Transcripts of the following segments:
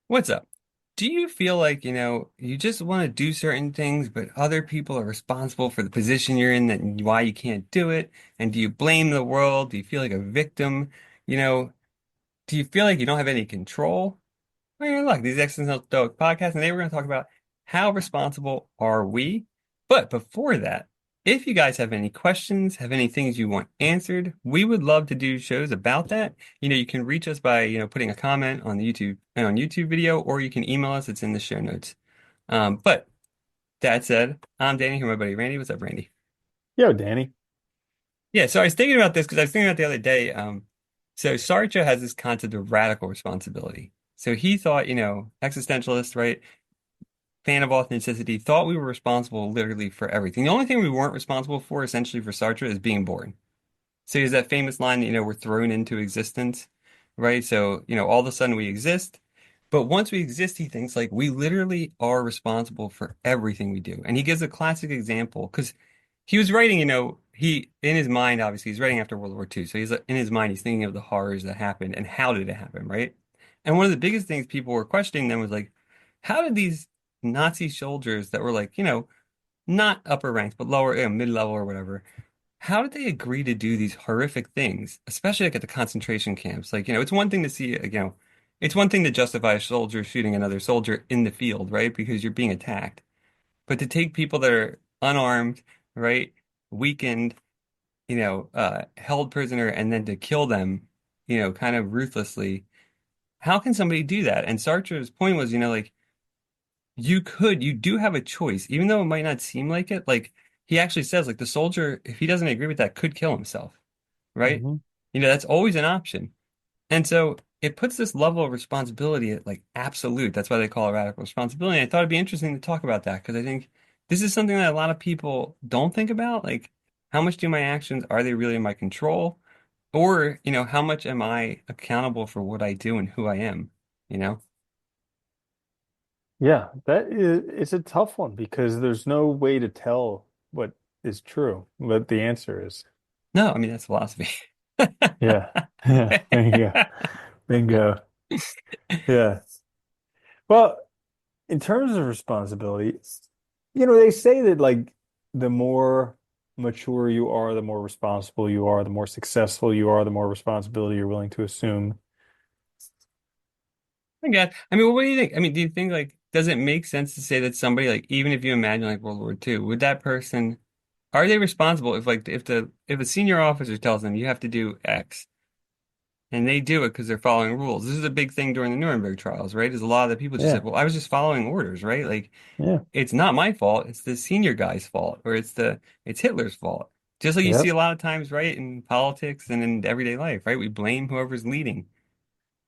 What's up? Do you feel like, you just want to do certain things, but other people are responsible for the position you're in, that why you can't do it? And do you blame the world? Do you feel like a victim? You know, do you feel like you don't have any control? Well, look, these Existential Stoic podcasts, and today we're going to talk about how responsible are we? But before that, if you guys have any questions, have any things you want answered, we would love to do shows about that. You can reach us by, putting a comment on the YouTube video, or you can email us. It's in the show notes. But that said, I'm Danny here, my buddy Randy. What's up, Randy? Yo, Danny. Yeah, so I was thinking about this because I was thinking about the other day. So Sartre has this concept of radical responsibility. So he thought, existentialist, right? Fan of authenticity, thought we were responsible literally for everything. The only thing we weren't responsible for, essentially, for Sartre is being born. So he has that famous line that, we're thrown into existence, right? So, all of a sudden we exist. But once we exist, he thinks like we literally are responsible for everything we do. And he gives a classic example because he was writing, he in his mind, obviously, he's writing after World War II. So he's in his mind, he's thinking of the horrors that happened and how did it happen, right? And one of the biggest things people were questioning then was like, how did these Nazi soldiers that were like, not upper ranks, but lower, mid-level or whatever, how did they agree to do these horrific things, especially like at the concentration camps? Like, it's one thing to see, it's one thing to justify a soldier shooting another soldier in the field, right? Because you're being attacked. But to take people that are unarmed, right, weakened, held prisoner, and then to kill them, kind of ruthlessly, how can somebody do that? And Sartre's point was, like, you do have a choice, even though it might not seem like it. Like, he actually says, like, the soldier, if he doesn't agree with that, could kill himself, right? hmm That's always an option. And so it puts this level of responsibility at like absolute. That's why they call it radical responsibility. And I thought it'd be interesting to talk about that because I think this is something that a lot of people don't think about. Like, how much do my actions, are they really in my control? Or, how much am I accountable for what I do and who I am? You know? Yeah, that is it's a tough one because there's no way to tell what is true, what the answer is. No, I mean, that's philosophy. Yeah. Yeah. Bingo. Bingo. Yeah. Well, in terms of responsibility, they say that like the more mature you are, the more responsible you are, the more successful you are, the more responsibility you're willing to assume. I guess. I mean, what do you think? I mean, do you think like does it make sense to say that somebody like even if you imagine like World War II, would that person are they responsible if like if a senior officer tells them you have to do X and they do it because they're following rules? This is a big thing during the Nuremberg trials, right? Is a lot of the people just said, Yeah. "Well, I was just following orders," right? Like Yeah. it's not my fault, it's the senior guy's fault or it's Hitler's fault. Just like you see a Yep. lot of times, right, in politics and in everyday life, right? We blame whoever's leading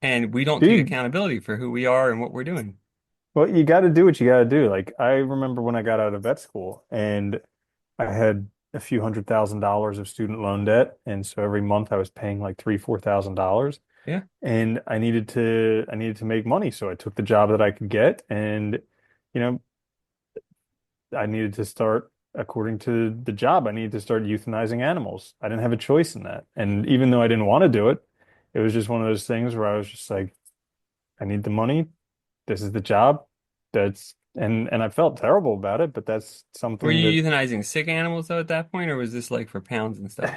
and we don't take Dude, accountability for who we are and what we're doing. well, you got to do what you got to do. Like I remember when I got out of vet school and I had a few $100,000 of student loan debt, and so every month I was paying like $3,000, $4,000, Yeah. and I needed to make money. So I took the job that I could get, and you know I needed to start according to the job. I needed to start euthanizing animals. I didn't have a choice in that, and even though I didn't want to do it, it was just one of those things where I was just like, I need the money. This is the job. And I felt terrible about it, but that's Were something that you euthanizing sick animals though at that point, or was this like for pounds and stuff?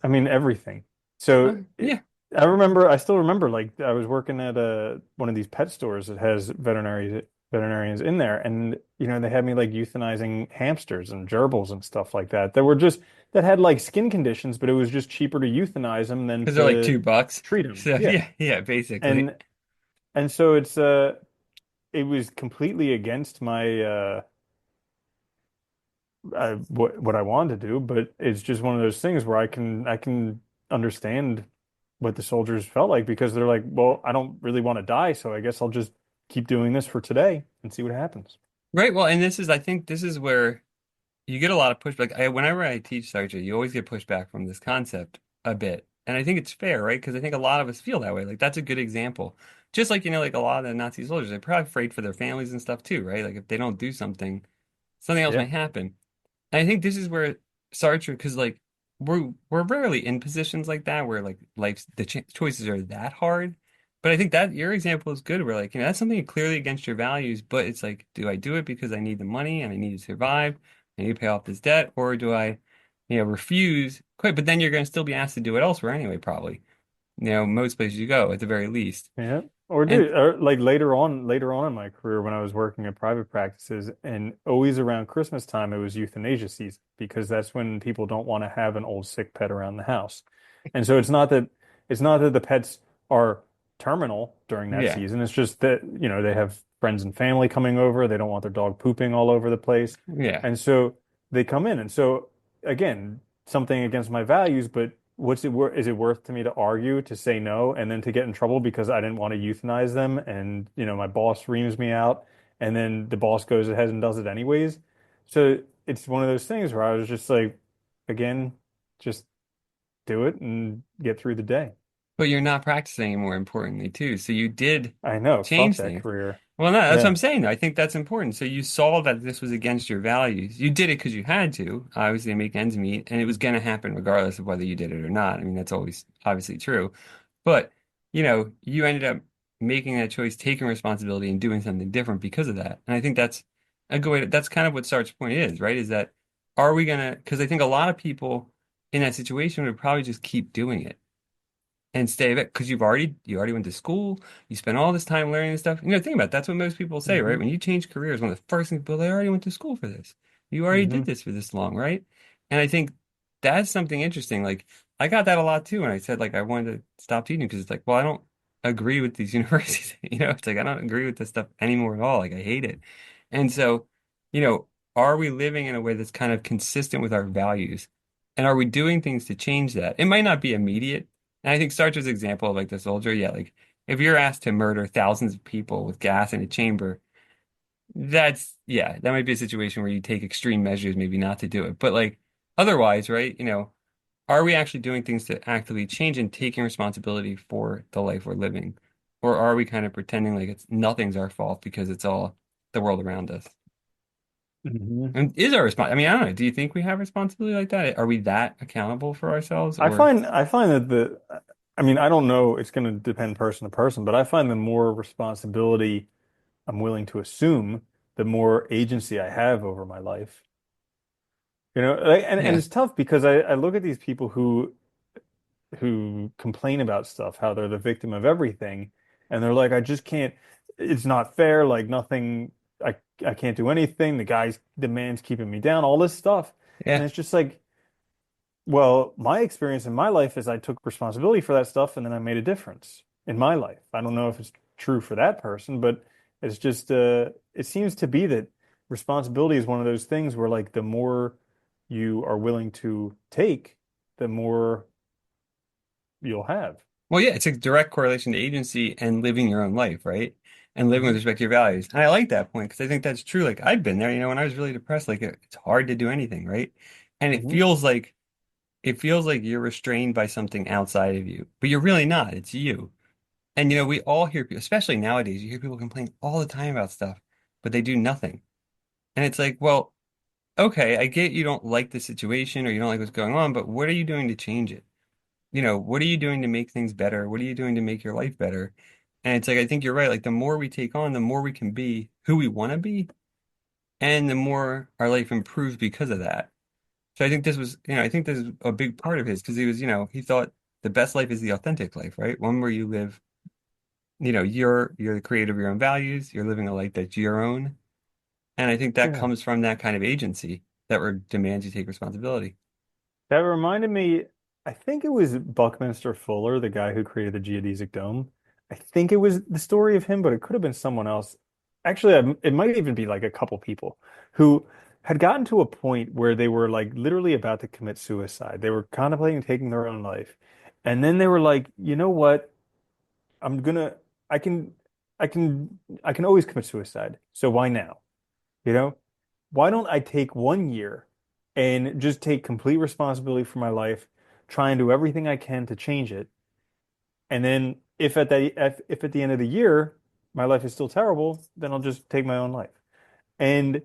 I mean, everything. So Yeah. I still remember, like I was working at one of these pet stores that has veterinarians in there, and they had me like euthanizing hamsters and gerbils and stuff like that. That had like skin conditions, but it was just cheaper to euthanize them than Because they're like to $2. treat them. So Yeah, yeah, basically. and so it was completely against my what I wanted to do, but it's just one of those things where I can understand what the soldiers felt like because they're like, well, I don't really want to die, so I guess I'll just keep doing this for today and see what happens. Right. Well, and I think this is where you get a lot of pushback. Whenever I teach Sartre, you always get pushback from this concept a bit. And I think it's fair, right? Because I think a lot of us feel that way. Like that's a good example. Just like, like a lot of the Nazi soldiers, they're probably afraid for their families and stuff too, right? Like if they don't do something, something else Yeah. might happen. And I think this is where Sartre, because like we're rarely in positions like that where like life's the ch choices are that hard. But I think that your example is good. Where like, that's something clearly against your values, but it's like, do I do it because I need the money and I need to survive? I need to pay off this debt, or do I, refuse? Quit. But then you're going to still be asked to do it elsewhere anyway, probably. Most places you go, at the very least. Yeah. Or And dude, like later on in my career when I was working at private practices and always around Christmas time, it was euthanasia season because that's when people don't want to have an old sick pet around the house. And so it's not that the pets are terminal during that yeah, season. It's just that, they have friends and family coming over. They don't want their dog pooping all over the place. yeah. And so they come in. And so again, something against my values, but what's it worth? Is it worth to me to argue, to say no, and then to get in trouble because I didn't want to euthanize them, and my boss reams me out, and then the boss goes ahead and does it anyways? So it's one of those things where I was just like, again, just do it and get through the day. But you're not practicing anymore, importantly, too. So you did I know, fuck change that things. career. Well, no, that's what Yeah. I'm saying, though. I think that's important. So you saw that this was against your values. You did it because you had to, obviously, to make ends meet, and it was going to happen regardless of whether you did it or not. I mean, that's always obviously true. But, you ended up making that choice, taking responsibility, and doing something different because of that. And I think that's a good way that's kind of what Sartre's point is, right? Is that are we going to, because I think a lot of people in that situation would probably just keep doing it and stay back because you already went to school, you spent all this time learning this stuff. Think about it, that's what most people say, right? Hmm. When you change careers, one of the first things people, they already went to school for this. You already did Hmm. this for this long, right? And I think that's something interesting. Like I got that a lot too when I said like I wanted to stop teaching because it's like, well, I don't agree with these universities. It's like I don't agree with this stuff anymore at all. Like I hate it. And so, you know, are we living in a way that's kind of consistent with our values? And are we doing things to change that? It might not be immediate. And I think Sartre's example of like the soldier, yeah, like if you're asked to murder thousands of people with gas in a chamber, that might be a situation where you take extreme measures, maybe not to do it. But like otherwise, right, are we actually doing things to actively change and taking responsibility for the life we're living? Or are we kind of pretending like it's nothing's our fault because it's all the world around us? Hmm. And is our response, I mean, I don't know, do you think we have responsibility like that? Are we that accountable for ourselves I or find I find that I mean, I don't know, it's going to depend person to person, but I find the more responsibility I'm willing to assume, the more agency I have over my life. And yeah. it's tough because I look at these people who complain about stuff, how they're the victim of everything, and they're like, I just can't, it's not fair, like nothing, I can't do anything, the man's keeping me down, all this stuff. And Yeah. it's just like, well, my experience in my life is I took responsibility for that stuff and then I made a difference in my life. I don't know if it's true for that person, but it's just it seems to be that responsibility is one of those things where like the more you are willing to take, the more you'll have. Well, yeah, it's a direct correlation to agency and living your own life, right? And living with Hmm. respect to your values. And I like that point because I think that's true. Like I've been there, when I was really depressed, like it's hard to do anything, right? And Hmm. it feels like you're restrained by something outside of you, but you're really not. It's you. And we all hear people, especially nowadays, you hear people complain all the time about stuff, but they do nothing. And it's like, well, okay, I get you don't like the situation or you don't like what's going on, but what are you doing to change it? What are you doing to make things better? What are you doing to make your life better? And it's like, I think you're right. Like, the more we take on, the more we can be who we want to be, and the more our life improves because of that. So I think this is a big part of his because he thought the best life is the authentic life, right? One where you live, you're the creator of your own values, you're living a life that's your own. And I think that Yeah. comes from that kind of agency demands you take responsibility. That reminded me, I think it was Buckminster Fuller, the guy who created the geodesic dome. I think it was the story of him, but it could have been someone else. Actually, it might even be like a couple people who had gotten to a point where they were like literally about to commit suicide. They were contemplating taking their own life. And then they were like, you know what? I'm gonna, I can, I can always commit suicide. So why now? You know? Why don't I take 1 year and just take complete responsibility for my life, try and do everything I can to change it, and then if at the end of the year my life is still terrible, then I'll just take my own life. And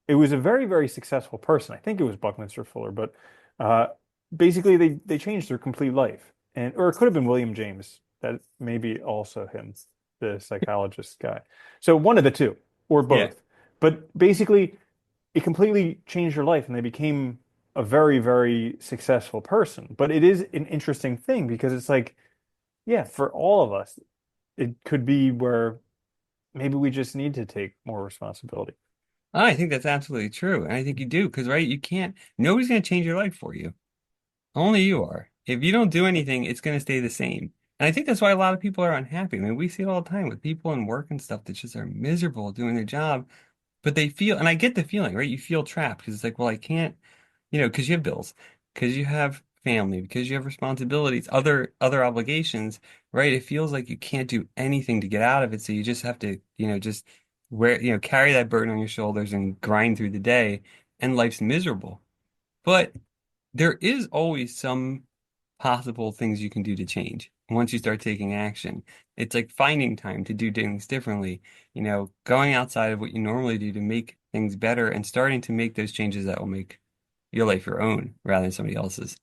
it was a very, very successful person. I think it was Buckminster Fuller, but uh, basically they changed their complete life, and or it could have been William James. That may be also him, the psychologist guy. So one of the two, or Yeah. both. But basically, it completely changed your life, and they became a very, very successful person. But it is an interesting thing because it's like, yeah, for all of us, it could be where maybe we just need to take more responsibility. I think that's absolutely true. And I think you do, because, right, you can't, nobody's going to change your life for you. Only you are. If you don't do anything, it's going to stay the same. And I think that's why a lot of people are unhappy. I mean, we see it all the time with people in work and stuff that just are miserable doing their job, but they feel, and I get the feeling, right? You feel trapped because it's like, well, I can't, because you have bills, because you have family, because you have responsibilities, other obligations, right? It feels like you can't do anything to get out of it, so you just have to, just carry that burden on your shoulders and grind through the day, and life's miserable. But there is always some possible things you can do to change once you start taking action. It's like finding time to do things differently, going outside of what you normally do to make things better and starting to make those changes that will make your life your own rather than somebody else's.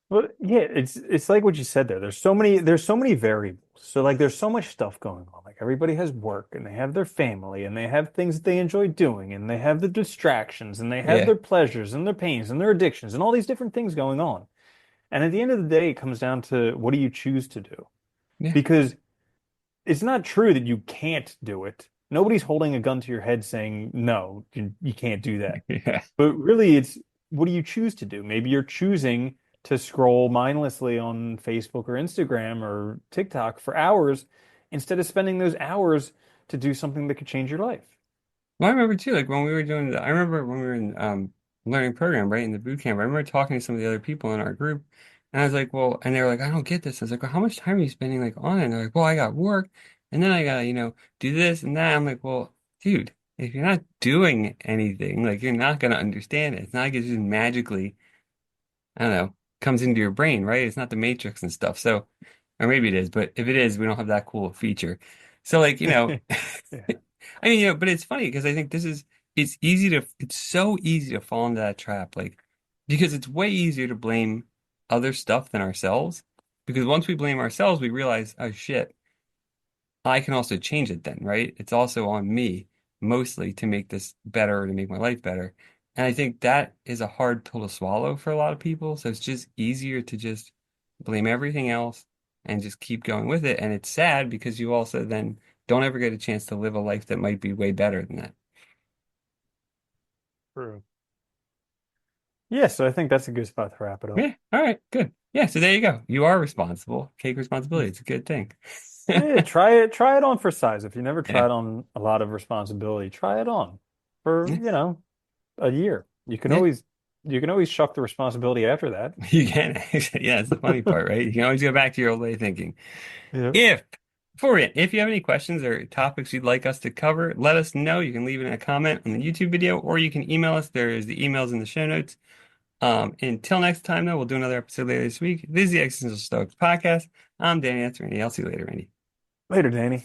Well, yeah, it's like what you said there. There's so many variables. So like there's so much stuff going on. Like everybody has work and they have their family and they have things that they enjoy doing and they have the distractions and they have Yeah. their pleasures and their pains and their addictions and all these different things going on. And at the end of the day, it comes down to what do you choose to do? Yeah. Because it's not true that you can't do it. Nobody's holding a gun to your head saying, no, you can't do that. Yeah. But really, it's what do you choose to do? Maybe you're choosing to scroll mindlessly on Facebook or Instagram or TikTok for hours instead of spending those hours to do something that could change your life. Well, I remember too, like when we were doing I remember when we were in learning program, right, in the boot camp, I remember talking to some of the other people in our group, and I was like, well, and they were like, I don't get this. I was like, well, how much time are you spending like on it? And they're like, well, I got work, and then I gotta, do this and that. I'm like, well, dude, if you're not doing anything, like you're not gonna understand it. It's not like it's just magically, I don't know, comes into your brain, right? It's not the Matrix and stuff. So, or maybe it is, but if it is, we don't have that cool feature. So like, Yeah. I mean, but it's funny because I think it's so easy to fall into that trap, like, because it's way easier to blame other stuff than ourselves. Because once we blame ourselves, we realize, oh shit, I can also change it then, right? It's also on me mostly to make this better or to make my life better. And I think that is a hard pill to swallow for a lot of people. So it's just easier to just blame everything else and just keep going with it. And it's sad because you also then don't ever get a chance to live a life that might be way better than that. True. Yeah, so I think that's a good spot to wrap it up. Yeah. All right. Good. Yeah. So there you go. You are responsible. Take responsibility. It's a good thing. Yeah, try it on for size. If you never Yeah. tried on a lot of responsibility, try it on for, Yeah. a year. Yeah. You can always shuck the responsibility after that. You can. Yeah. That's the funny part, right? You can always go back to your old way of thinking. Yeah. If For it, if you have any questions or topics you'd like us to cover, let us know. You can leave it in a comment on the YouTube video, or you can email us. There's the emails in the show notes. Until next time, though, we'll do another episode later this week. This is the Existential Stoic podcast. I'm Danny. That's Randy. I'll see you later, Randy. Later, Danny.